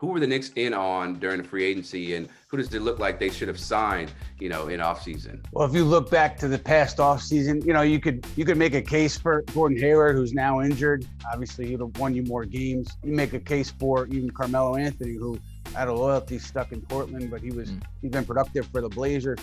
who were the Knicks in on during the free agency, and who does it look like they should have signed, in offseason? Well, if you look back to the past offseason, you could make a case for Gordon Hayward, who's now injured. Obviously, he'd have won you more games. You make a case for even Carmelo Anthony, who out of loyalty stuck in Portland, but he's been productive for the Blazers.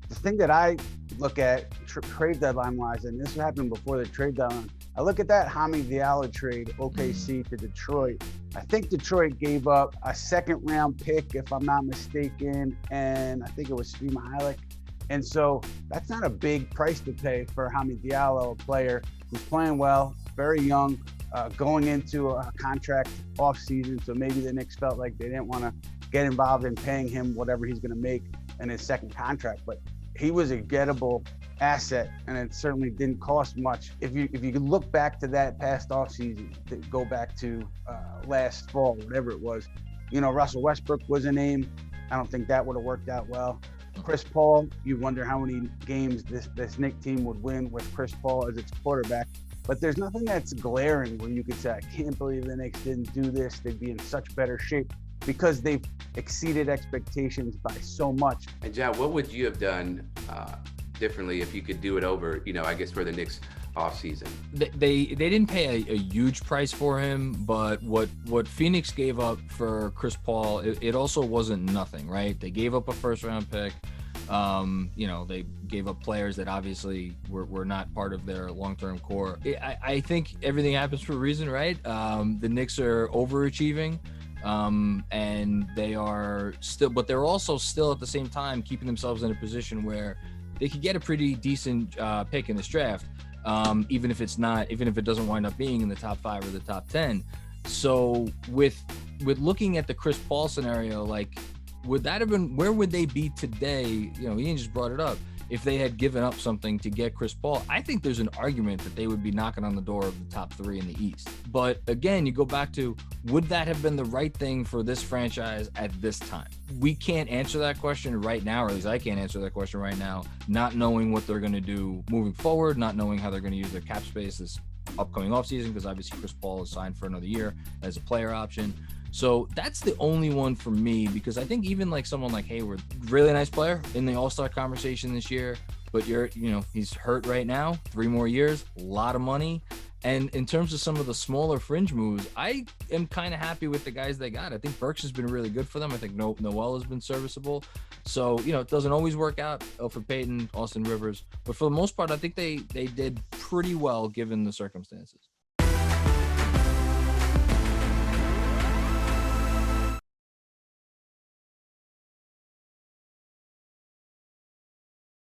The thing that I look at trade deadline wise, and this happened before the trade deadline, I look at that Hami Diallo trade, OKC to Detroit. I think Detroit gave up a second round pick, if I'm not mistaken, and I think it was Svi Mihalik. And so that's not a big price to pay for Hami Diallo, a player who's playing well, very young, going into a contract off season. So maybe the Knicks felt like they didn't want to get involved in paying him whatever he's going to make in his second contract. But he was a gettable asset, and it certainly didn't cost much. If you look back to that past offseason, go back to last fall, whatever it was, Russell Westbrook was a name. I don't think that would have worked out well. Chris Paul, you wonder how many games this Knicks team would win with Chris Paul as its quarterback. But there's nothing that's glaring where you could say, I can't believe the Knicks didn't do this. They'd be in such better shape, because they've exceeded expectations by so much. And John, what would you have done differently if you could do it over, I guess for the Knicks offseason? They didn't pay a huge price for him, but what Phoenix gave up for Chris Paul, it also wasn't nothing, right? They gave up a first round pick. They gave up players that obviously were not part of their long-term core. I think everything happens for a reason, right? The Knicks are overachieving. And they are still, but they're also still at the same time keeping themselves in a position where they could get a pretty decent pick in this draft, even if it doesn't wind up being in the top 5 or the top 10. So with looking at the Chris Paul scenario, like, would that have been, where would they be today? Ian just brought it up. If they had given up something to get Chris Paul, I think there's an argument that they would be knocking on the door of the top 3 in the East. But again, you go back to, would that have been the right thing for this franchise at this time? We can't answer that question right now, or at least I can't answer that question right now, not knowing what they're going to do moving forward, not knowing how they're going to use their cap space this upcoming offseason, because obviously Chris Paul is signed for another year as a player option. So that's the only one for me, because I think even like someone like Hayward, really nice player in the All-Star conversation this year, but he's hurt right now, 3 more years, a lot of money. And in terms of some of the smaller fringe moves, I am kind of happy with the guys they got. I think Burks has been really good for them. I think Noel has been serviceable. So, it doesn't always work out. Elfrid Payton, Austin Rivers. But for the most part, I think they did pretty well given the circumstances.